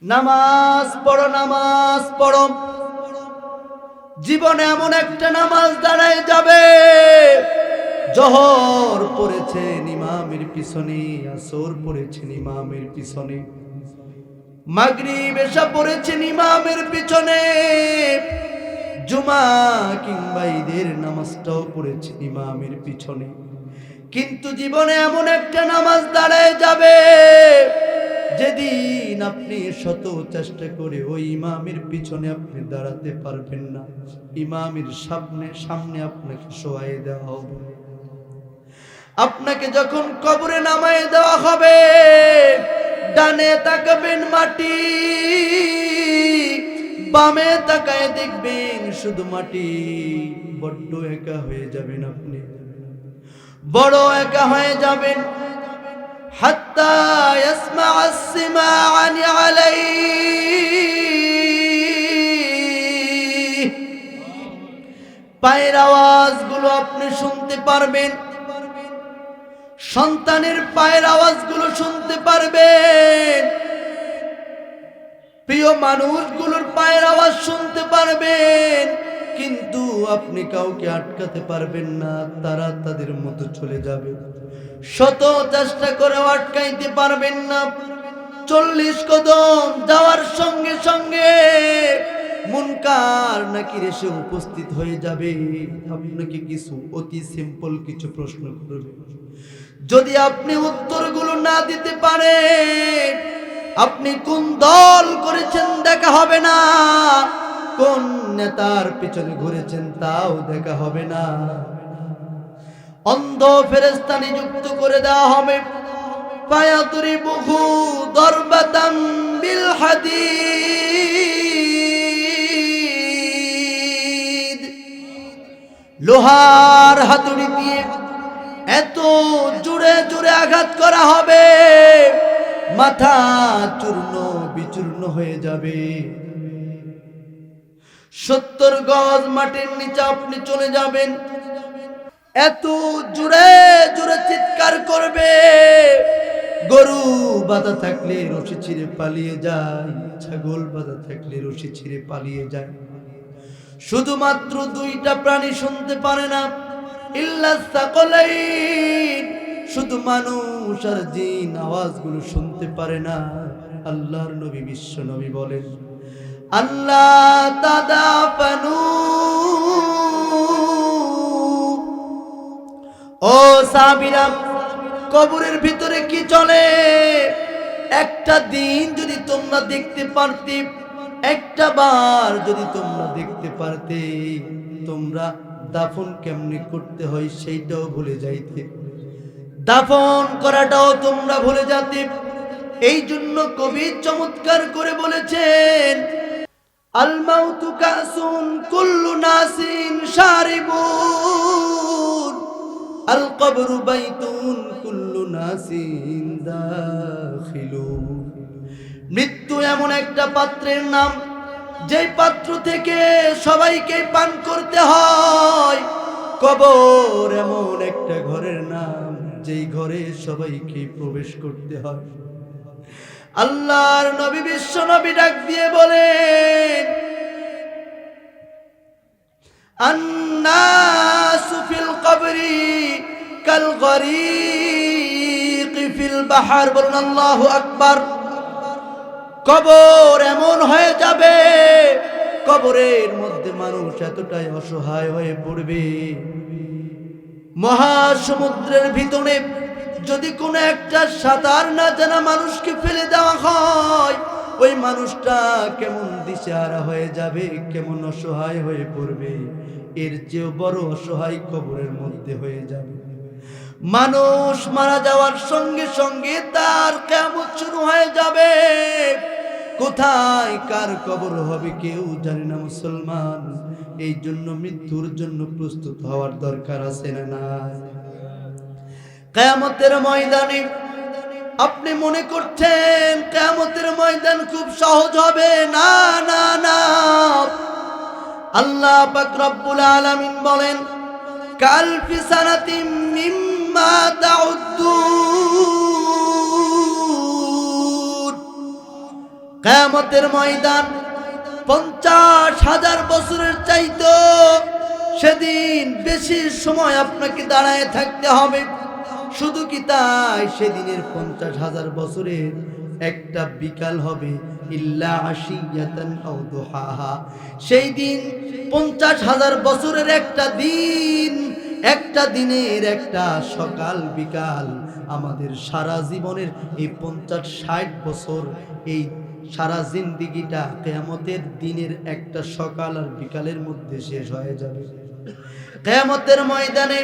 নামাজ পড়ো, নামাজ পড়ো। জীবনে এমন একটা নামাজ দাঁড়ায় যাবে, জোহর পড়েছেন ইমামের পিছনে, আসর পড়েছেন ইমামের পিছনে, মাগরিব এশা পড়েছেন ইমামের পিছনে, জুমা কিংবা ঈদের নামাজটাও পড়েছেন ইমামের পিছনে। কিন্তু জীবনে এমন একটা নামাজ দাঁড়ায় যাবে, যেদিন আপনি শত চেষ্টা করে ওই ইমামের পিছনে আপনি দাঁড়াতে পারবেন না, ইমামের সামনে আপনাকে শোয়াই দেওয়া হবে। আপনাকে যখন কবরে নামায় দেওয়া হবে, ডানে তাকাবেন মাটি, বামে তাকায় দেখবেন শুধু মাটি। বড্ড একা হয়ে যাবেন আপনি, বড় একা হয়ে যাবেন। হাত্তা ইয়াসমা আসসিমাআন আলাইহি, পায়ের আওয়াজগুলো আপনি শুনতে পারবেন, সন্তানের পায়ের আওয়াজগুলো শুনতে পারবেন, প্রিয় মানুষগুলোর পায়ের আওয়াজ শুনতে পারবেন। কিন্তু আপনি কাউকে আটকাতে পারবেন না, তারা তাদের মতো চলে যাবে। শত চেষ্টা করে আটকাইতে পারবেন না। 40 কদম যাওয়ার সঙ্গে সঙ্গে মুনকার নাকির এসে উপস্থিত হয়ে যাবে, আপনাকে কিছু অতি সিম্পল কিছু প্রশ্ন করবে। যদি আপনি উত্তরগুলো না দিতে পারেন, আপনি কোন দল করেছেন দেখা হবে না, কোন নেতার পিছনে ঘুরেছেন তাও দেখা হবে না। অন্ধ ফেরেশতা নিযুক্ত করে দেওয়া হবে। ফায়াদরিবুহু দরবাতাম বিল হাদিদ, লোহার হাতুড়ি দিয়ে এত জোরে জোরে আঘাত করা হবে, মাথা চূর্ণ বিচূর্ণ হয়ে যাবে। 70 গজ মাটির নিচে আপনি চলে যাবেন। এত জোরে জোরে চিৎকার করবে, গরু বাঁধা থাকলে রশি ছিঁড়ে পালিয়ে যায়, ছাগল বাঁধা থাকলে রশি ছিঁড়ে পালিয়ে যায়। শুধুমাত্র 2টা প্রাণী শুনতে পারে না, ইল্লা সাকলাইন, শুধু মানুষ আর জিন আওয়াজগুলো শুনতে পারে না। আল্লাহর নবী বিশ্ব নবী বলেন, আল্লাহ তাদাফানু, ও সাহাবীরা, কবরের ভিতরে কি চলে? একটা দিন যদি তোমরা দেখতে পারতে, একটা বার যদি তোমরা দেখতে পারতে, তোমরা দাফন কেমনে করতে হয় সেইটাও ভুলে যাইতে, দাফন করাটাও তোমরা ভুলে যেতে। এই জন্য কবি চমৎকার করে বলেছেন, আল মাউতু কাসুন কুল্লু নাসিন শারিবুন, আল কবরু বাইতুন কুল্লু নাসিন দাখিলুন। মৃত্যু এমন একটা পাত্রের নাম, যেই পাত্র থেকে সবাইকে পান করতে হয়। কবর এমন একটা ঘরের নাম, যেই ঘরে সবাইকে প্রবেশ করতে হয়। আল্লাহর নবী বিশ্ব নবী ডাক দিয়ে বলেন, আন্নাসু ফিল কবরি কাল গরীক ফিল বাহর। বলুন আল্লাহু আকবার। কবর এমন হয়ে যাবে, কবরের মধ্যে মানুষ এতটাই অসহায় হয়ে পড়বে, মহাসমুদ্রের ভিতরে যদি কোনো একটা সাঁতার না জানা মানুষকে ফেলে দেওয়া হয়, ওই মানুষটা কেমন দিশেহারা হয়ে যাবে, কেমন অসহায় হয়ে পড়বে। এর চেয়েও বড় অসহায় কবরের মধ্যে হয়ে যাবে। মানুষ মারা যাওয়ার সঙ্গে সঙ্গে তার কিয়ামত শুরু হয়ে যাবে। কোথায় কার কবর হবে কেউ জানে না মুসলমান। এই জন্য মৃত্যুর জন্য প্রস্তুত হওয়ার দরকার আছে না নাই? কিয়ামতের ময়দানে আপনি মনে করছেন কিয়ামতের ময়দান খুব সহজ হবে, না না না। আল্লাহ পাক রব্বুল আলামিন বলেন, কালফি সানাতিম মিম্মা তাউদ্দুন, কিয়ামতের ময়দান 50,000 বছরের চাইতো সেদিন বেশি সময় আপনাকে দাঁড়ায় থাকতে হবে। শুধু কি তাই, সেদিনের 50,000 বছরের একটা বিকাল হবে, ইল্লা আশিয়াতান আও দুহাহা। সেই দিন 50,000 বছরের একটা দিন, একটা দিনের একটা সকাল বিকাল, আমাদের সারা জীবনের এই 50-60 বছর, এই সারা জিন্দিগিটা কিয়ামতের দিনের একটা সকাল আর বিকালের মধ্যে শেষ হয়ে যাবে। কিয়ামতের ময়দানে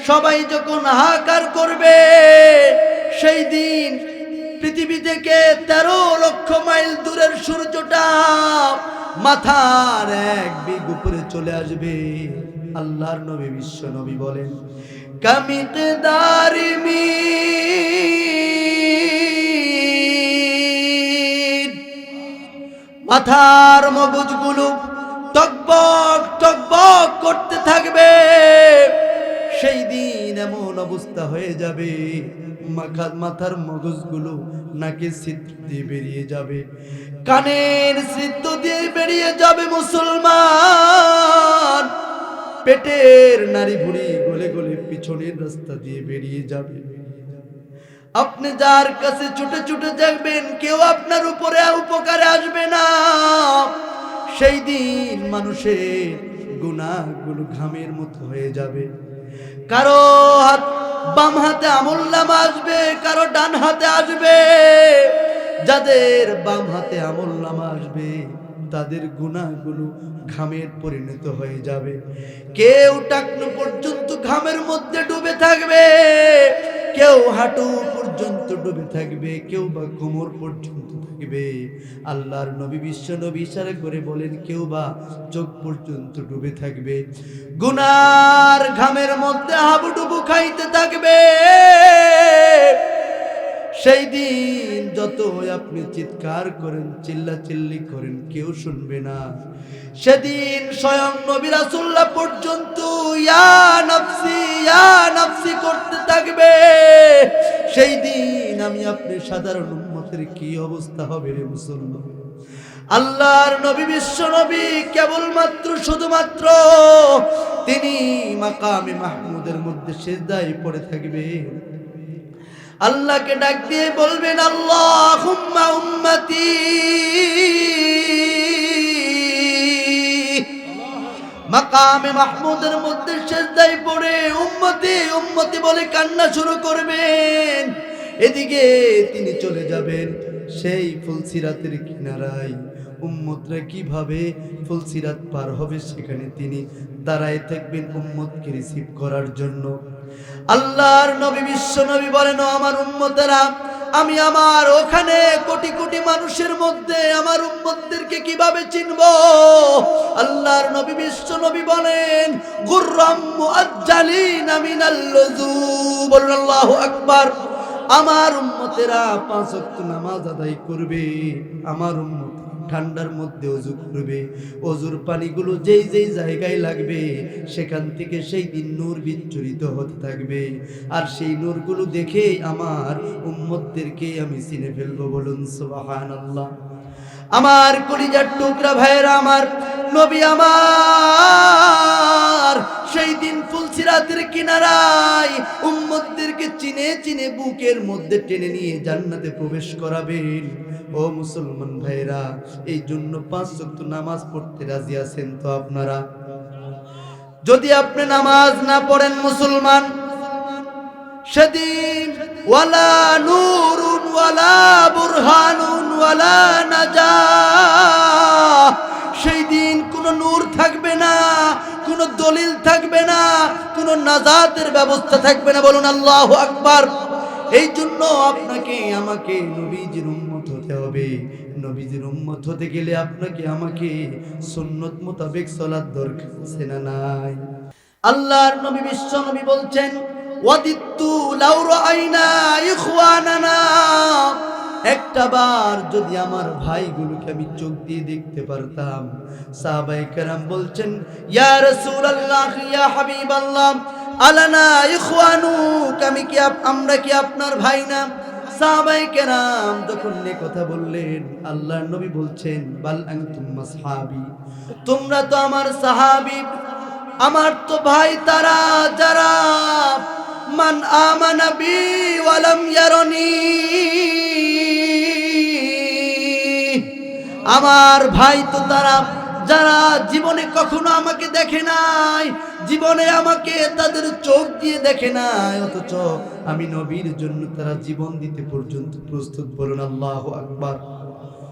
সবাই যখন হাহাকার করবে, সেই দিন পৃথিবী থেকে 13 লক্ষ মাইল দূরের সূর্যটা মাথার এক বিঘ উপরে চলে আসবে। আল্লাহর নবী বিশ্ব নবী বলেন, কামিকদারি মিন, মাথার মগজগুলো টকবক টকবক করতে থাকবে। সেই দিন এমন অবস্থা হয়ে যাবে, মাথার মগজগুলো নাকের ছিদ্র দিয়ে বেরিয়ে যাবে, কানের ছিদ্র দিয়ে বেরিয়ে যাবে। মুসলমান, পেটের নাড়ি ভুঁড়ি গলে গলে পিছনের রাস্তা দিয়ে বেরিয়ে যাবে। আপনি যার কাছে ছুটে ছুটে যাবেন, কেউ আপনার উপরে উপকারে আসবে না। সেই দিন মানুষের গুনাহগুলো ঘামের মতো হয়ে যাবে। কারো বাম হাতে আমলনামা আসবে, কারো ডান হাতে আসবে। যাদের বাম হাতে আমলনামা আসবে, তাদের গুনাহগুলো ঘামের পরিণত হয়ে যাবে। কেউ টাকনু পর্যন্ত ঘামের মধ্যে ডুবে থাকবে, কেউ হাঁটু পর্যন্ত ডুবে থাকবে, কেউ বা কোমর পর্যন্ত থাকবে। আল্লাহর নবী বিশ্ব নবী ইশারা করে বলেন, কেউ বা চোখ পর্যন্ত ডুবে থাকবে। গুনার ঘামের মধ্যে হাবুডুবু খাইতে থাকবে। সেই দিন যত আপনি চিৎকার করেন, চিল্লাচিল্লি করেন, কেউ শুনবে না। সেদিন স্বয়ং নবী রাসূলুল্লাহ পর্যন্ত ইয়া নাফসি করতে থাকবে। সেই দিন আমি আপনি সাধারণ উম্মতের কি অবস্থা হবে রে মুসলমান। আল্লাহর নবী বিশ্ব নবী কেবলমাত্র শুধুমাত্র তিনি মাকামে মাহমুদের মধ্যে সিজদায় পড়ে থাকবেন। আল্লাহকে ডাক দিয়ে বলবেন, আল্লাহুম্মা উম্মতি। মাকামে মাহমুদের মধ্যে সিজদায় পড়ে উম্মতি উম্মতি বলে কান্না শুরু করবেন। এদিকে তিনি চলে যাবেন সেই ফুলসিরাতের কিনারায়। উম্মতরা কিভাবে ফুলসিরাত পার হবে, সেখানে তিনি দাঁড়ায় থাকবেন উম্মতকে রিসিভ করার জন্য। আল্লাহর নবী বিশ্ব নবী বলেন, আমার উম্মতেরা, আমি আমার ওখানে কোটি কোটি মানুষের মধ্যে আমার উম্মতদেরকে কিভাবে চিনব? আল্লাহর নবী বিশ্ব নবী বলেন, গুররাম মুআজ্জালিনা মিনাল লুযু। বলুন আল্লাহু আকবার। আমার উম্মতেরা 5 ওয়াক্ত নামাজ আদায় করবে, আমার উম্মত ঠান্ডার মধ্যে ওযু করবে। ওযুর পানিগুলো যেই যেই জায়গায় লাগবে, সেখান থেকে সেই দিন নূর বিচ্ছুরিত হতে থাকবে। আর সেই নূরগুলো দেখে আমার উম্মতদেরকে আমি চিনে ফেলবো। বলুন সুবহানাল্লাহ। আমার কলিজার টুকরা ভাইয়েরা, আমার নবী আমার সেই দিন ফুলসিরাতের কিনারায় উম্মতদেরকে চিনে চিনে বুকের মধ্যে টেনে নিয়ে জান্নাতে প্রবেশ করাবেন। ও মুসলমান ভাইরা, এই জন্য 5 ওয়াক্ত নামাজ পড়তে রাজি আছেন তো আপনারা? যদি আপনি নামাজ না পড়েন মুসলমান, সেদিন ওয়ালা নূরুন ওয়ালা বুরহানুন ওয়ালা নাজাহ, সেই দিন কোনো নূর থাকবে না, কোনো দলিল থাকবে না, কোনো নাজাতের ব্যবস্থা থাকবে না। বলুন আল্লাহু আকবার। এই জন্য আপনাকে আমাকে নবীজির উম্মত হতে হবে। নবীজির উম্মত হতে গেলে আপনাকে আমাকে সুন্নত মোতাবেক চলার দরকার আছে না নাই? আল্লাহর নবী বিশ্ব নবী বলছেন, ওয়াদিত্তু লাউ রাআইনা ইখওয়ানানা, একটা বার যদি আমার ভাইগুলোকে আমি চোখ দিয়ে দেখতে পারতাম। সাহাবায়ে কেরাম বলছেন, ইয়া রাসূলুল্লাহ, ইয়া হাবিবাল্লাহ, আলানা ইখওয়ানুক, আমরা কি আপনার ভাই না? সাহাবায়ে কেরাম যখন এ কথা বললেন, আল্লাহর নবী বলছেন, বাল আনতুম আসহাবি, তোমরা তো আমার সাহাবী, আমার তো ভাই তারা যারা মান আমানা বি ওয়া লাম ইয়ারনি, আমার ভাই তো তারা যারা জীবনে কখনো আমাকে দেখে নাই, জীবনে আমাকে তাদের চোখ দিয়ে দেখে নাই, অথচ আমি নবীর জন্য তারা জীবন দিতে পর্যন্ত প্রস্তুত। বলুন আল্লাহু আকবার।